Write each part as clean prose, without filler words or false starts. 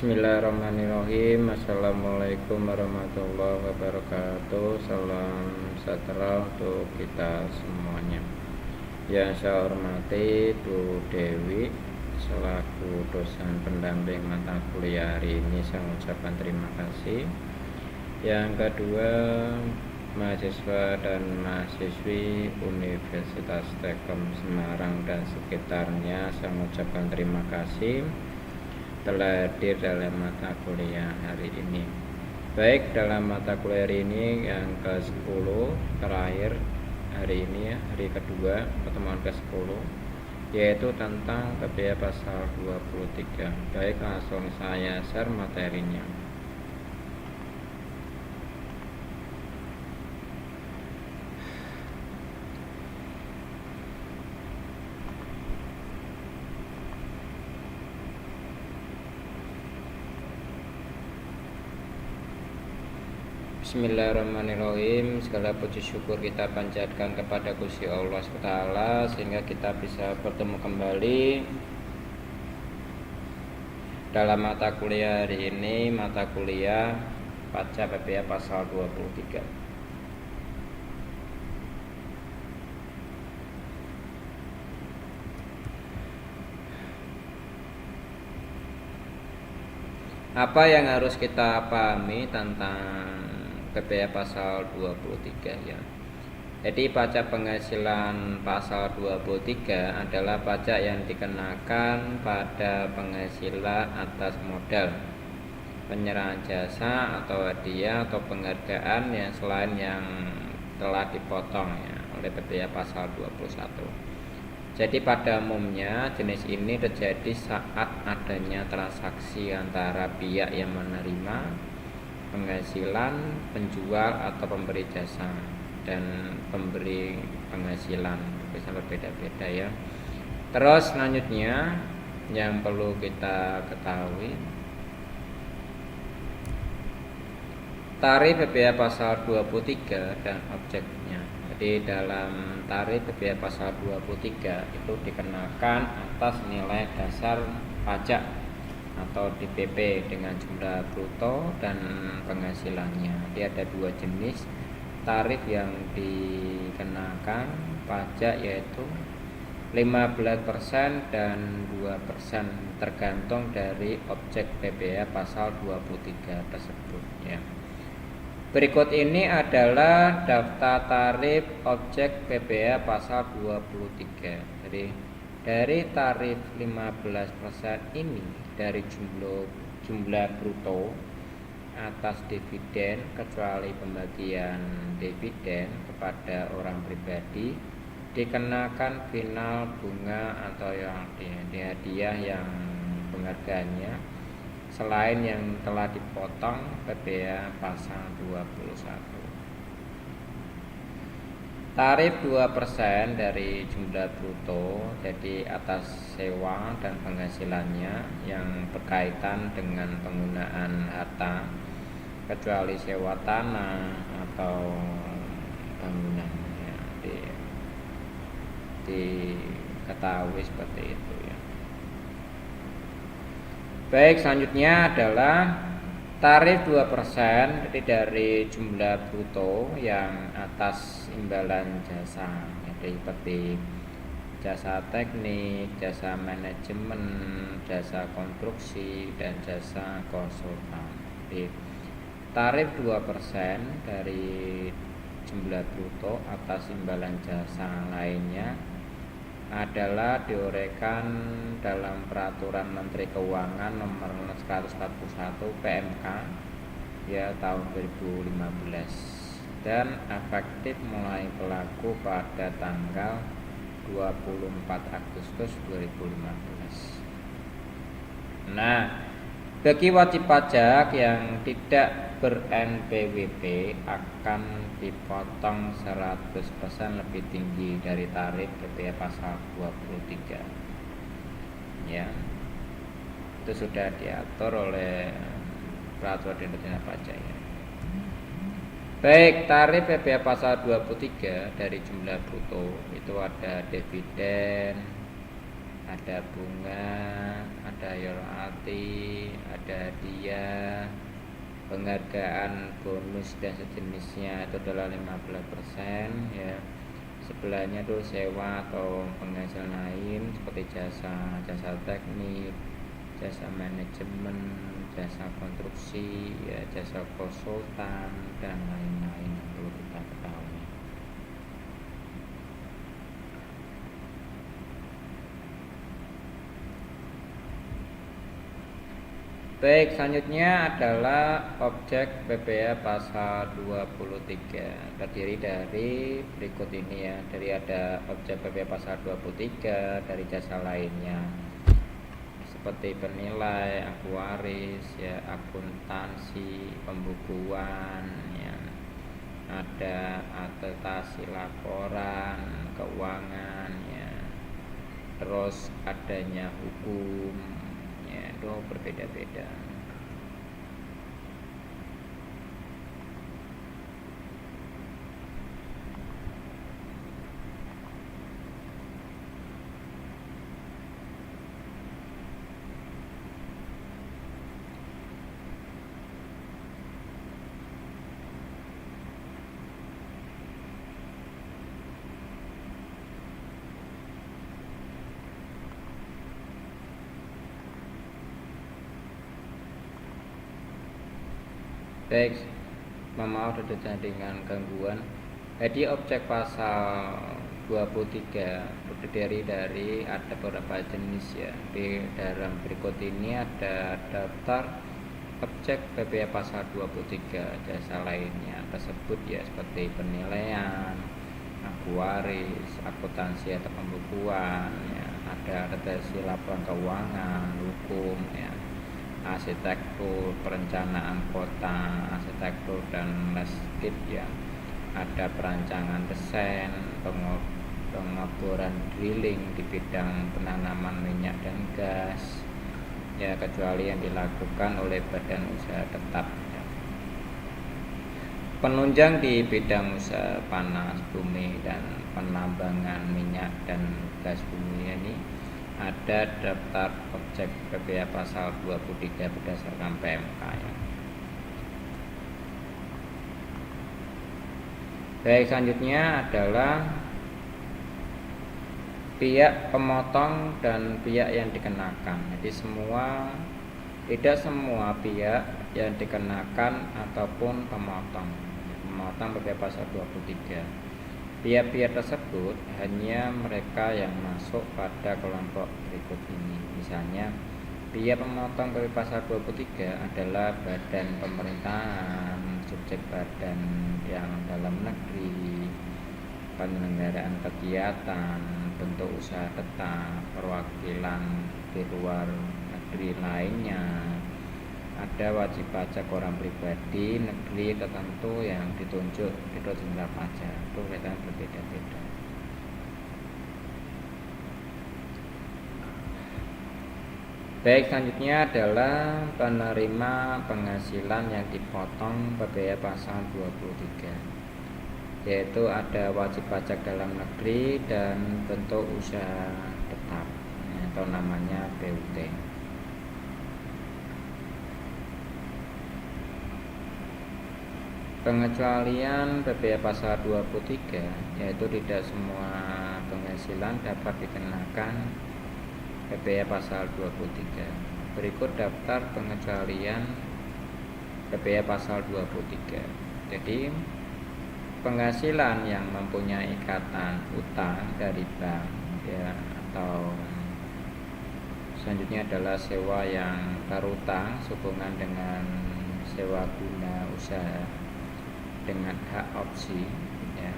Bismillahirrahmanirrahim. Assalamualaikum warahmatullahi wabarakatuh. Salam sejahtera untuk kita semuanya. Yang saya hormati Bu Dewi selaku dosen pendamping mata kuliah hari ini, saya mengucapkan terima kasih. Yang kedua, mahasiswa dan mahasiswi Universitas Tekkom Semarang dan sekitarnya, saya mengucapkan terima kasih telah hadir dalam mata kuliah hari ini. Baik, dalam mata kuliah hari ini yang ke-10 terakhir hari ini ya, hari kedua pertemuan ke-10, yaitu tentang PPh pasal 23. Baik, langsung saya share materinya. Bismillahirrahmanirrahim. Segala puji syukur kita panjatkan kepada Gusti Allah SWT sehingga kita bisa bertemu kembali dalam mata kuliah hari ini, mata kuliah pajak PPh pasal 23. Apa yang harus kita pahami tentang PPh pasal 23 ya. Jadi pajak penghasilan pasal 23 adalah pajak yang dikenakan pada penghasilan atas modal, penyerahan jasa atau hadiah atau penghargaan yang selain yang telah dipotong ya oleh PPh pasal 21. Jadi pada umumnya jenis ini terjadi saat adanya transaksi antara pihak yang menerima penghasilan, penjual atau pemberi jasa dan pemberi penghasilan, bisa berbeda-beda ya. Terus selanjutnya yang perlu kita ketahui, tarif PPh pasal 23 dan objeknya. Jadi dalam tarif PPh pasal 23 itu dikenakan atas nilai dasar pajak atau DPP dengan jumlah bruto dan penghasilannya. Jadi ada dua jenis tarif yang dikenakan pajak, yaitu 15% dan 2% tergantung dari objek PPh pasal 23 tersebut ya. Berikut ini adalah daftar tarif objek PPh pasal 23. Jadi dari tarif 15% ini dari jumlah bruto atas dividen kecuali pembagian dividen kepada orang pribadi dikenakan final bunga atau yang hadiah yang penghargaannya selain yang telah dipotong PPh pasal 21. Tarif 2% dari jumlah bruto, jadi atas sewa dan penghasilannya yang berkaitan dengan penggunaan harta kecuali sewa tanah atau bangunannya, diketahui seperti itu ya. Baik, selanjutnya adalah tarif 2% dari jumlah bruto yang atas imbalan jasa, jadi seperti jasa teknik, jasa manajemen, jasa konstruksi, dan jasa konsultan. Jadi, tarif 2% dari jumlah bruto atas imbalan jasa lainnya adalah diuraikan dalam Peraturan Menteri Keuangan Nomor 141 PMK ya tahun 2015 dan efektif mulai berlaku pada tanggal 24 Agustus 2015. Nah, bagi wajib pajak yang tidak ber-NPWP akan dipotong 100% lebih tinggi dari tarif PPh pasal 23. Ya. Itu sudah diatur oleh Peraturan Tindak Pajak ya. Baik, tarif PPh pasal 23 dari jumlah bruto itu ada dividen, ada bunga, ada royalti, ada hadiah, penghargaan, bonus dan sejenisnya itu adalah 15% ya. Sebelahnya tuh sewa atau penghasilan lain seperti jasa teknik, jasa manajemen, jasa konstruksi, ya, jasa konsultan dan lain-lain yang perlu kita ketahui. Baik, selanjutnya adalah objek PPA pasal 23. Terdiri dari berikut ini ya. Dari ada objek PPA pasal 23 dari jasa lainnya seperti penilai, aktuaris, ya, akuntansi, pembukuan, ya, ada atestasi laporan keuangan, ya, terus adanya hukum, ya, itu berbeda-beda. Baik, maaf ada dengan gangguan. Jadi objek pasal 23 terdiri dari ada beberapa jenis ya. Di dalam berikut ini ada daftar objek PPA pasal 23 jasa lainnya tersebut ya, seperti penilaian, aktuaris, akuntansi atau pembukuan, ya, ada atestasi laporan keuangan, hukum, ya, arsitektur, perencanaan kota, arsitektur dan landscape, ya, ada perancangan desain, pengeboran drilling di bidang penanaman minyak dan gas, ya, kecuali yang dilakukan oleh badan usaha tetap, ya. Penunjang di bidang usaha panas bumi dan penambangan minyak dan gas bumi ini ada daftar objek PPA pasal 23 berdasarkan PMK, ya. Baik, selanjutnya adalah pihak pemotong dan pihak yang dikenakan. Jadi tidak semua pihak yang dikenakan ataupun pemotong PPA pasal 23. Pihak-pihak tersebut hanya mereka yang masuk pada kelompok berikut ini. Misalnya, pihak pemotong PPA pasal 23 adalah badan pemerintahan, subjek badan yang dalam negeri, penyelenggaraan kegiatan, bentuk usaha tetap, perwakilan di luar negeri lainnya, ada wajib pajak orang pribadi negeri tertentu yang ditunjuk di jenderal pajak. Itu kelihatan berbeda-beda. Baik, selanjutnya adalah penerima penghasilan yang dipotong PPA pasal 23, yaitu ada wajib pajak dalam negeri dan bentuk usaha tetap, atau namanya BUT. Pengecualian PPA pasal 23, yaitu tidak semua penghasilan dapat dikenakan PPA pasal 23. Berikut daftar pengecualian PPA pasal 23. Jadi penghasilan yang mempunyai ikatan utang dari bank, ya, atau selanjutnya adalah sewa yang terutang sehubungan dengan sewa guna usaha dengan hak opsi, ya.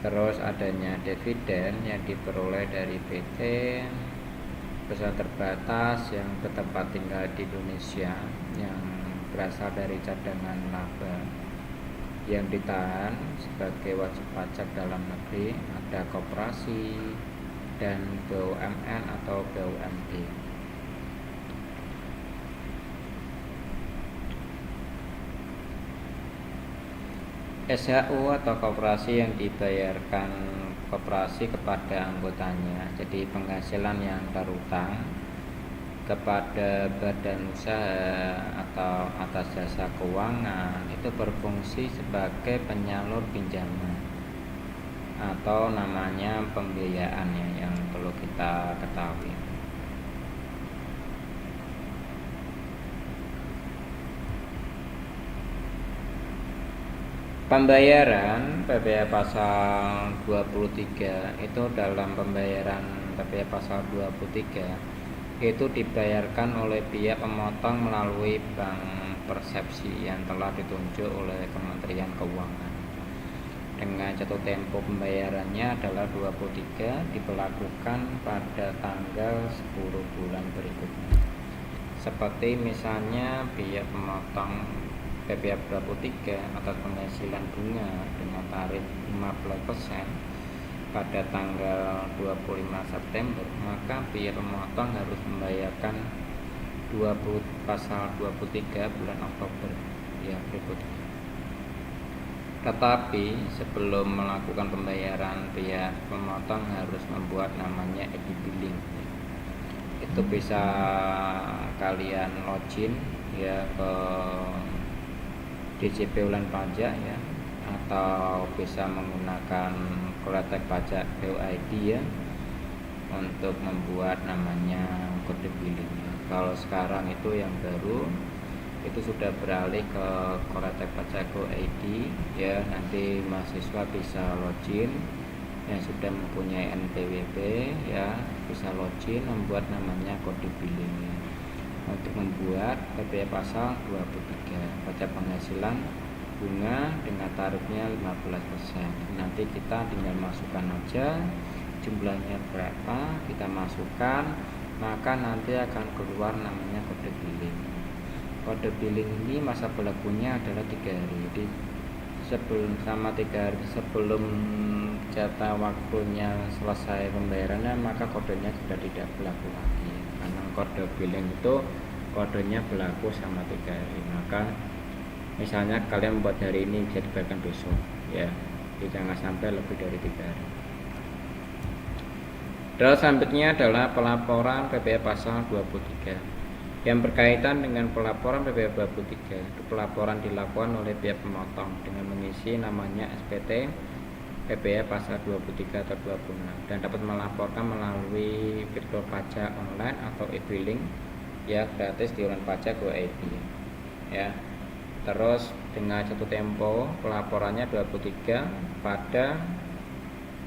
Terus adanya dividen yang diperoleh dari PT besar terbatas yang bertempat tinggal di Indonesia yang berasal dari cadangan laba yang ditahan sebagai wajib pajak dalam negeri, ada koperasi dan BUMN atau BUMD. SHU atau koperasi yang dibayarkan koperasi kepada anggotanya. Jadi penghasilan yang terutang kepada badan usaha atau atas jasa keuangan itu berfungsi sebagai penyalur pinjaman atau namanya pembiayaan yang perlu kita ketahui. Pembayaran PPh pasal 23 itu dalam pembayaran PPh pasal 23 itu dibayarkan oleh pihak pemotong melalui bank persepsi yang telah ditunjuk oleh Kementerian Keuangan. Dengan jatuh tempo pembayarannya adalah 23 diberlakukan pada tanggal 10 bulan berikutnya. Seperti misalnya pihak pemotong PPh 23 atas penghasilan bunga dengan tarif 15% pada tanggal 25 September, maka pihak pemotong harus membayarkan pasal 23 bulan Oktober berikutnya. Tetapi sebelum melakukan pembayaran, pihak pemotong harus membuat namanya e-billing. Itu bisa kalian login ke DJP Ulan Pajak atau bisa menggunakan Koletek Pajak BUID untuk membuat namanya kode billing. Kalau sekarang itu yang baru itu sudah beralih ke Koletek Pajak BUID nanti mahasiswa bisa login yang sudah mempunyai NPWP bisa login membuat namanya kode billing untuk membuat PPh pasal 23 pajak penghasilan bunga dengan tarifnya 15%. Nanti kita tinggal masukkan aja jumlahnya berapa, kita masukkan, maka nanti akan keluar namanya kode billing. Kode billing ini masa berlakunya adalah 3 hari. Jadi selama 3 hari sebelum jatah waktunya selesai pembayarannya, maka kodenya sudah tidak berlaku lagi. Karena kode billing itu kodenya berlaku sama 3 hari. Maka misalnya kalian membuat hari ini bisa dibayarkan besok jadi jangan sampai lebih dari 3 hari. Terus selanjutnya adalah pelaporan PPh pasal 23 yang berkaitan dengan pelaporan PPh 23. Itu pelaporan dilakukan oleh pihak pemotong dengan mengisi namanya SPT PPh pasal 23 atau 26 dan dapat melaporkan melalui fitur pajak online atau e-billing gratis di Ulan Pajak BUID Terus dengan jatuh tempo pelaporannya 23 pada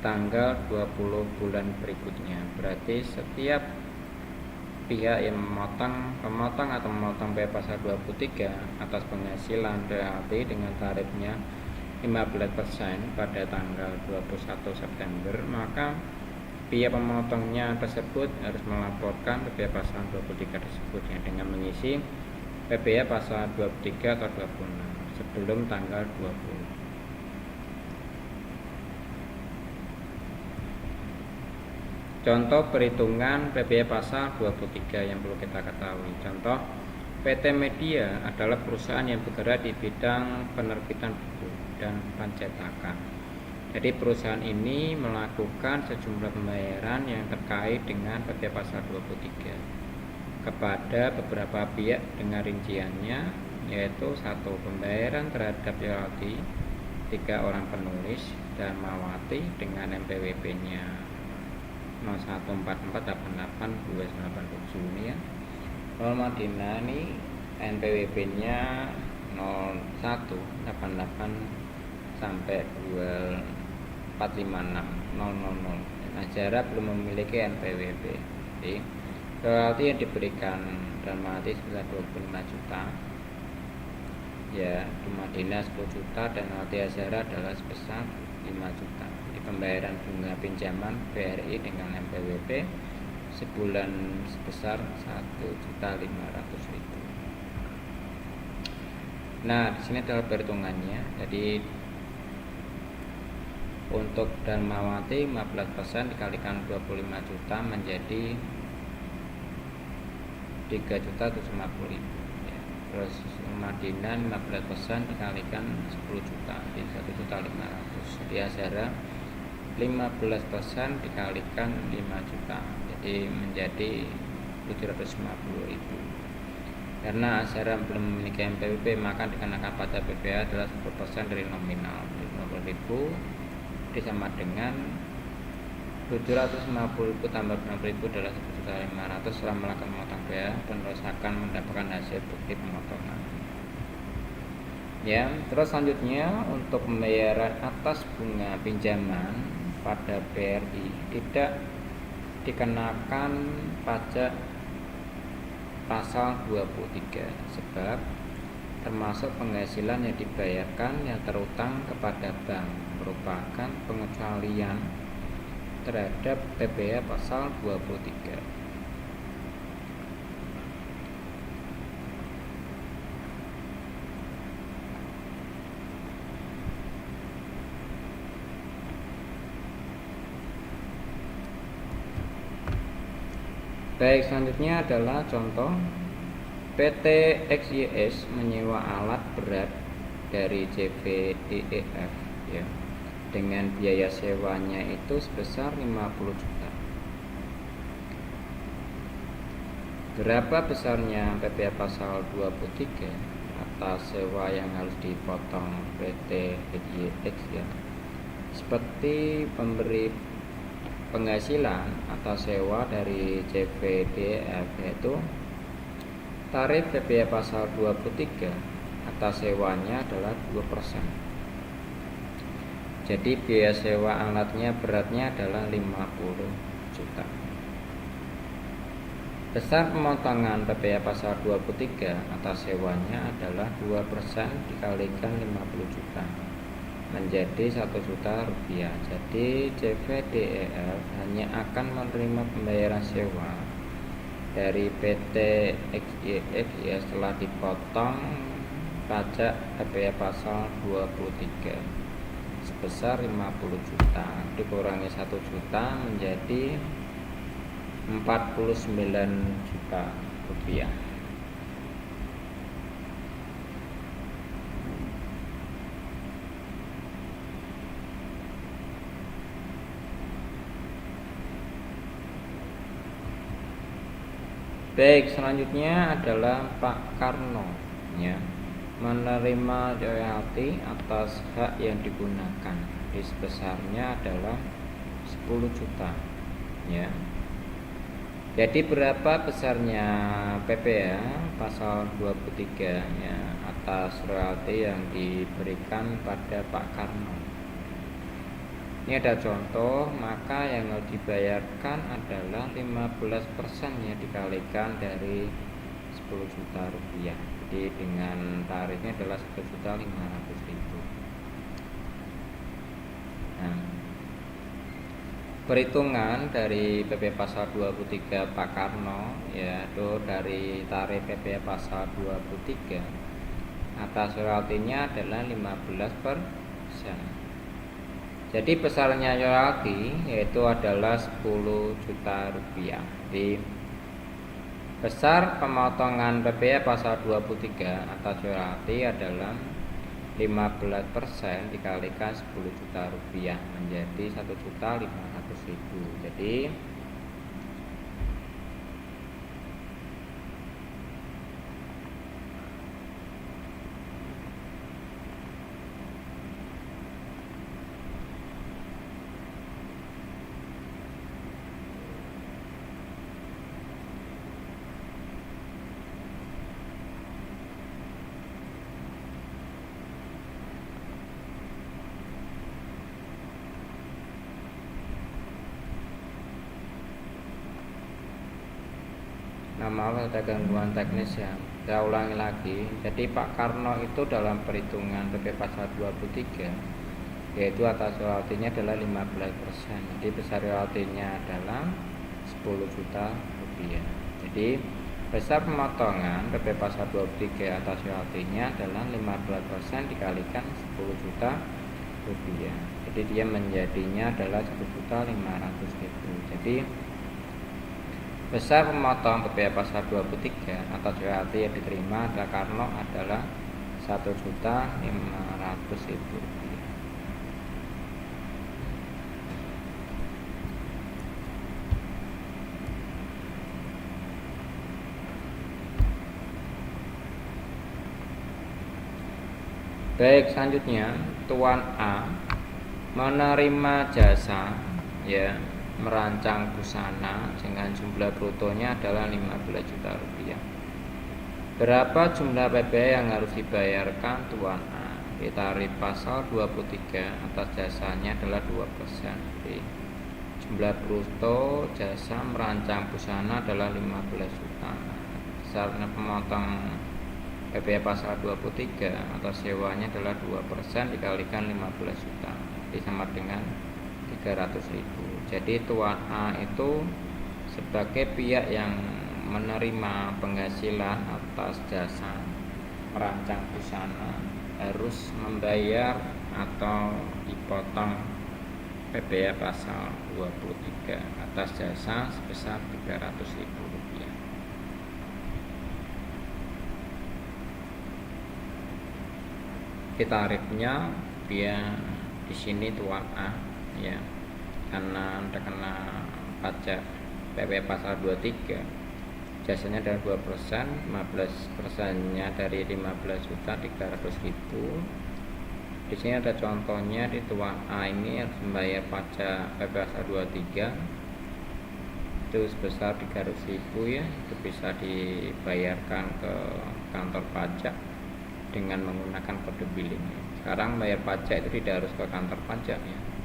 tanggal 20 bulan berikutnya. Berarti setiap pihak yang pemotong atau memotong PPh pasal 23 atas penghasilan royalti dengan tarifnya 15% pada tanggal 21 September, maka pihak pemotongnya tersebut harus melaporkan PPh pasal 23 tersebut dengan mengisi PPh pasal 23 atau 26 sebelum tanggal 20. Contoh perhitungan PPh pasal 23 yang perlu kita ketahui. Contoh, PT Media adalah perusahaan yang bergerak di bidang penerbitan buku dan pencetakan. Jadi perusahaan ini melakukan sejumlah pembayaran yang terkait dengan PPh pasal 23 kepada beberapa pihak dengan rinciannya, yaitu 1. Pembayaran terhadap royalti 3 orang penulis dan Mawati dengan NPWP-nya 0144882987 ini Nol Madinah ini NPWP-nya 0188 sampai 2456000. Najara belum memiliki NPWP. Jadi royalti yang diberikan dan mati sebesar 25 juta Madinah 10 juta dan royalti Azhara adalah sebesar 5 juta. Jadi pembayaran bunga pinjaman BRI dengan NPWP sebulan sebesar 1.500.000. Nah, di sini adalah perhitungannya. Jadi untuk Darmawati 15% dikalikan 25 juta menjadi 3.750.000 terus Madinah 15% dikalikan 10 juta jadi 1.500.000. Jadi Azhara 15% dikalikan 5 juta jadi menjadi 750.000. Karena Azhara belum memiliki NPWP maka dikenakan pajak PPh adalah 10% dari nominal 50.000 sama dengan 750.000 tambah 60.000 adalah 1.500.000 setelah melakukan pemotong biaya penerus akan mendapatkan hasil bukti pemotongan. Ya, terus selanjutnya untuk pembayaran atas bunga pinjaman pada BRI tidak dikenakan pajak pasal 23 sebab termasuk penghasilan yang dibayarkan yang terutang kepada bank merupakan pengecualian terhadap PPh pasal 23. Baik, selanjutnya adalah contoh PT XYS menyewa alat berat dari CVDEF ya, dengan biaya sewanya itu sebesar 50 juta. Berapa besarnya PPh pasal 23 atas sewa yang harus dipotong PT XYS ya? Seperti pemberi penghasilan atas sewa dari CVDEF yaitu tarif PPh pasal 23 atas sewanya adalah 2%. Jadi biaya sewa alatnya beratnya adalah 50 juta. Besar pemotongan PPh pasal 23 atas sewanya adalah 2% dikalikan 50 juta menjadi 1 juta rupiah. Jadi CVDEF hanya akan menerima pembayaran sewa dari PT XYF ya setelah dipotong pajak PPh pasal 23 sebesar 50 juta dikurangi 1 juta menjadi 49 juta rupiah. Baik, selanjutnya adalah Pak Karno ya, menerima royalti atas hak yang digunakan di sebesarnya adalah 10 juta ya. Jadi berapa besarnya PPh pasal 23 ya atas royalti yang diberikan pada Pak Karno. Ini ada contoh, maka yang harus dibayarkan adalah 15% ya dikalikan dari 10 juta rupiah. Jadi dengan tarifnya adalah 1.500.000. Nah, perhitungan dari PPh pasal 23 Pak Karno yaitu dari tarif PPh pasal 23 atas royaltinya adalah 15%. Jadi besarnya royalti yaitu adalah 10 juta rupiah. Jadi besar pemotongan PPh pasal 23 atas royalti adalah 15% dikalikan 10 juta rupiah menjadi 1.500.000. Jadi maaf ada gangguan teknis ya. Saya ulangi lagi. Jadi Pak Karno itu dalam perhitungan PPh pasal 23 yaitu atas royaltinya adalah 15%. Jadi besar royaltinya adalah 10 juta rupiah. Jadi besar pemotongan PPh pasal 23 atas royaltinya adalah 15% dikalikan 10 juta rupiah. Jadi dia menjadinya adalah 1.500.000. Jadi Besar pemotong PPh pasal 23 atau royalti yang diterima adalah Karno adalah 1.500.000 rupiah. Baik, selanjutnya Tuan A menerima jasa merancang busana dengan jumlah brutonya adalah 15 juta rupiah. Berapa jumlah PPh yang harus dibayarkan Tuan A? Di tarif pasal 23 atas jasanya adalah 2%. Jumlah bruto jasa merancang busana adalah 15 juta. Besarnya pemotong PPh pasal 23 atau sewanya adalah 2% dikalikan 15 juta, sama dengan 300.000. Jadi Tuan A itu sebagai pihak yang menerima penghasilan atas jasa merancang busana harus membayar atau dipotong PPh pasal 23 atas jasa sebesar 300.000 rupiah. Tarifnya dia di sini Tuan A karena terkena pajak PPh pasal 23 jasanya adalah 2%, 15%-nya dari 15 juta 300.000. Di sini ada contohnya, di Tuan A ini harus membayar pajak PPh pasal 23 itu sebesar 300.000 itu bisa dibayarkan ke kantor pajak dengan menggunakan kode billing. Sekarang bayar pajak itu tidak harus ke kantor pajak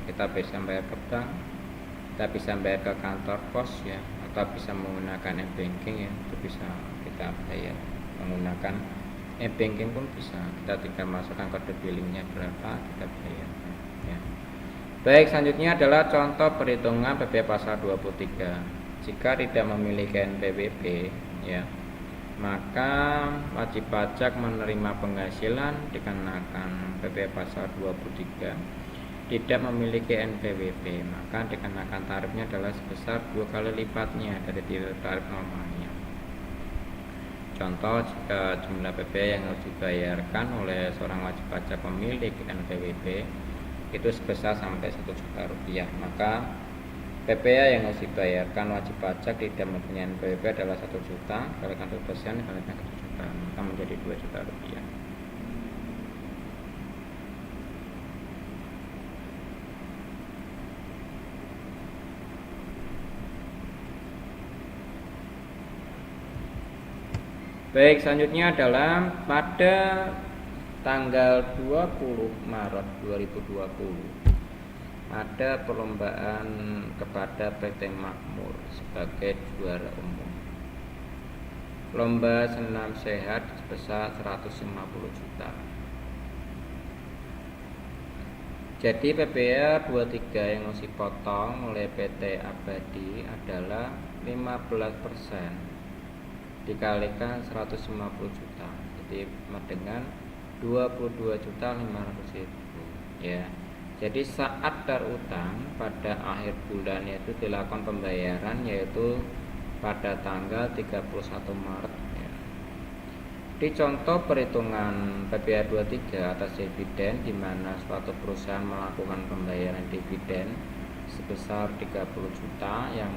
kita bisa bayar ke bank, kita bisa bayar ke kantor pos atau bisa menggunakan e-banking itu bisa kita bayar menggunakan e-banking pun bisa, kita tinggal masukkan kode billingnya berapa kita bayar Baik, selanjutnya adalah contoh perhitungan PPh pasal 23. Jika tidak memiliki NPWP maka wajib pajak menerima penghasilan dikenakan PPh pasal 23. Tidak memiliki NPWP maka dikenakan tarifnya adalah sebesar 2 kali lipatnya dari tarif normalnya. Contoh, jika jumlah PPh yang harus dibayarkan oleh seorang wajib pajak memiliki NPWP itu sebesar sampai 1 juta rupiah, maka PPh yang harus dibayarkan wajib pajak tidak mempunyai NPWP adalah 1 juta kalikan 2% kalikan 1 juta, maka menjadi 2 juta rupiah. Baik, selanjutnya adalah pada tanggal 20 Maret 2020 ada perlombaan kepada PT Makmur sebagai juara umum. Lomba senam sehat sebesar 150 juta. Jadi PPh 23 yang harus dipotong oleh PT Abadi adalah 15% dikalikan 150 juta. Jadi dengan 22.500.000 Jadi saat terutang pada akhir bulan yaitu dilakukan pembayaran yaitu pada tanggal 31 Maret Di contoh perhitungan PPh 23 atas dividen di mana suatu perusahaan melakukan pembayaran dividen sebesar 30 juta yang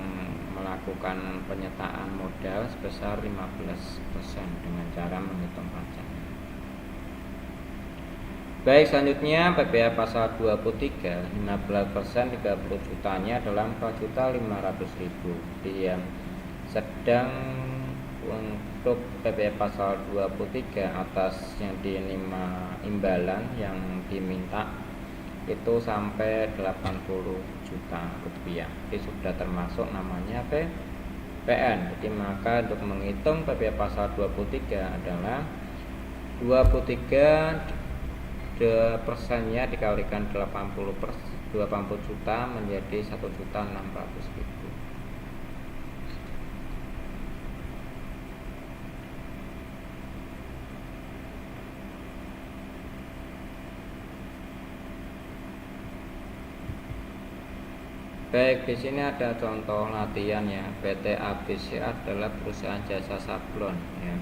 melakukan penyertaan modal sebesar 15% dengan cara menghitung pajak. Baik, selanjutnya PPh pasal 23 15% 30 jutanya adalah 4.500.000. Dia sedang untuk PPh pasal 23 atas yang diterima imbalan yang diminta itu sampai 80 juta rupiah. Ini sudah termasuk namanya PPN. Jadi maka untuk menghitung PPh pasal 23 adalah 23 persennya dikalikan 80 juta menjadi 1.600.000. Baik, di sini ada contoh latihan ya. PT ABC adalah perusahaan jasa sablon ya.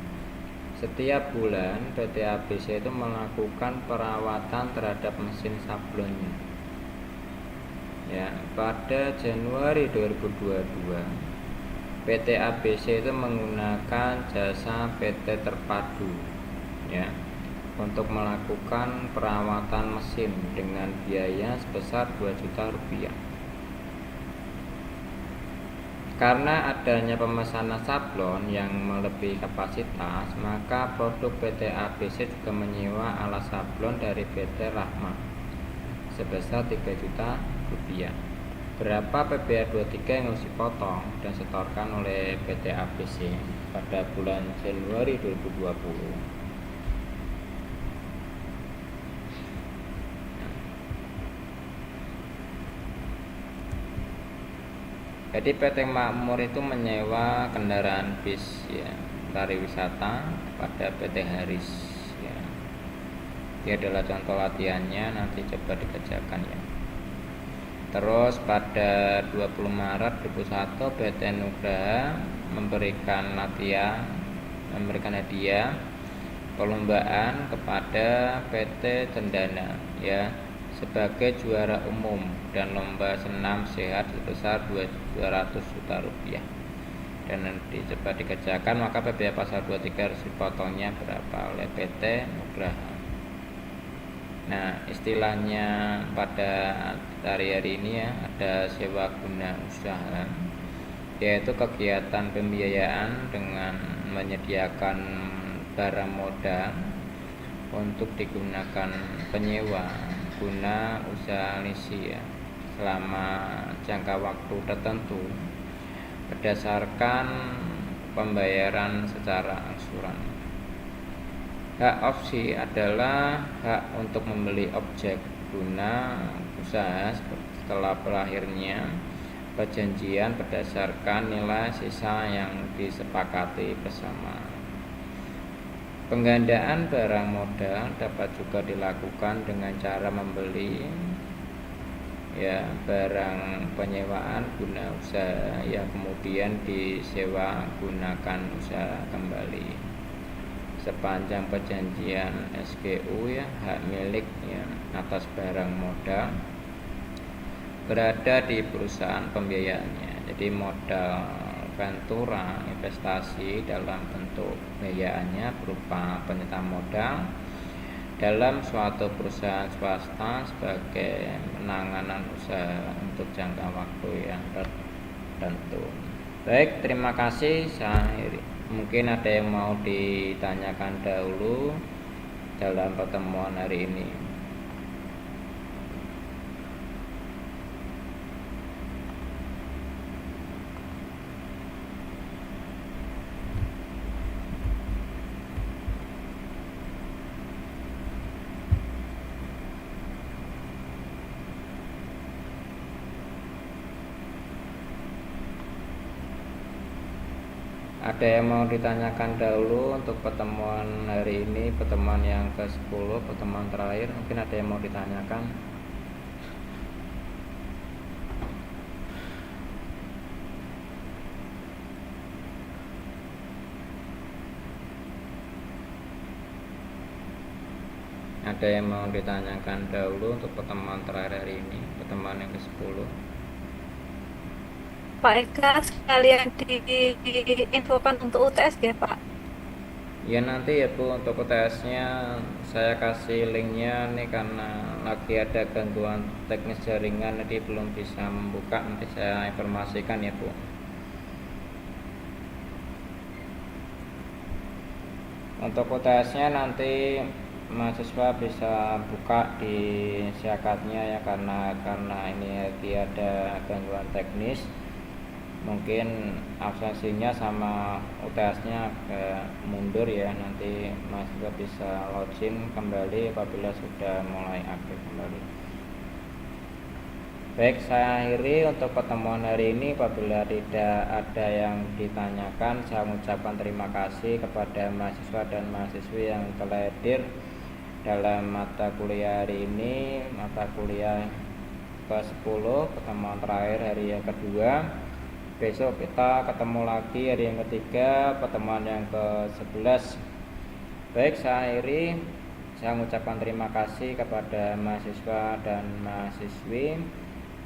Setiap bulan PT ABC itu melakukan perawatan terhadap mesin sablonnya. Ya, pada Januari 2022 PT ABC itu menggunakan jasa PT Terpadu ya untuk melakukan perawatan mesin dengan biaya sebesar 2 juta rupiah. Karena adanya pemesanan sablon yang melebihi kapasitas, maka produk PT ABC juga menyewa alat sablon dari PT Rahma sebesar 3 juta rupiah. Berapa PBR 23 yang harus dipotong dan setorkan oleh PT ABC pada bulan Januari 2020? Jadi PT Makmur itu menyewa kendaraan bis ya pariwisata pada PT Haris ya. Ini adalah contoh latihannya, nanti coba dikerjakan ya. Terus pada 20 Maret 2021 PT Nugraha memberikan hadiah perlombaan kepada PT Cendana ya sebagai juara umum dan lomba senam sehat sebesar 200 juta rupiah. Dan nanti coba dikerjakan, maka PBH pasal 23 harus dipotongnya berapa oleh PT Nugraha. Nah, istilahnya pada hari ini ya ada sewa guna usaha, yaitu kegiatan pembiayaan dengan menyediakan barang modal untuk digunakan penyewa guna usaha lisi ya selama jangka waktu tertentu berdasarkan pembayaran secara angsuran. Hak opsi adalah hak untuk membeli objek guna usaha setelah berakhirnya perjanjian berdasarkan nilai sisa yang disepakati bersama. Penggandaan barang modal dapat juga dilakukan dengan cara membeli ya barang penyewaan guna usaha yang kemudian disewa gunakan usaha kembali sepanjang perjanjian SGU ya hak milik ya atas barang modal berada di perusahaan pembiayaannya. Jadi modal ventura investasi dalam bentuk pembiayaannya berupa penyertaan modal dalam suatu perusahaan swasta sebagai penanganan usaha untuk jangka waktu yang tertentu. Baik, terima kasih. Mungkin ada yang mau ditanyakan dahulu dalam pertemuan hari ini. Ada yang mau ditanyakan dahulu untuk pertemuan hari ini, pertemuan yang ke-10, pertemuan terakhir, mungkin ada yang mau ditanyakan? Ada yang mau ditanyakan dahulu untuk pertemuan terakhir hari ini, pertemuan yang ke-10? Pak Eka sekalian diinfokan untuk UTS ya Pak? Ya nanti ya Bu, untuk UTS-nya saya kasih linknya nih karena lagi ada gangguan teknis jaringan jadi belum bisa membuka, nanti saya informasikan ya Bu. Untuk UTS-nya nanti mahasiswa bisa buka di syakatnya ya karena ini lagi ada gangguan teknis. Mungkin absensinya sama UTS-nya agak mundur ya, nanti mahasiswa bisa login kembali apabila sudah mulai aktif kembali. Baik, saya akhiri untuk pertemuan hari ini. Apabila tidak ada yang ditanyakan, saya mengucapkan terima kasih kepada mahasiswa dan mahasiswi yang telah hadir dalam mata kuliah hari ini, mata kuliah ke-10, pertemuan terakhir hari yang kedua. Besok kita ketemu lagi hari yang ketiga, pertemuan yang ke-11. Baik, saya akhiri. Saya mengucapkan terima kasih kepada mahasiswa dan mahasiswi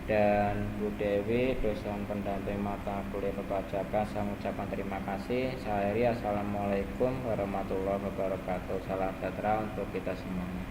dan Bu Dewi, dosen pendamping mata kuliah perpajakan. Saya mengucapkan terima kasih. Saya akhiri. Assalamualaikum warahmatullahi wabarakatuh. Salam sejahtera untuk kita semuanya.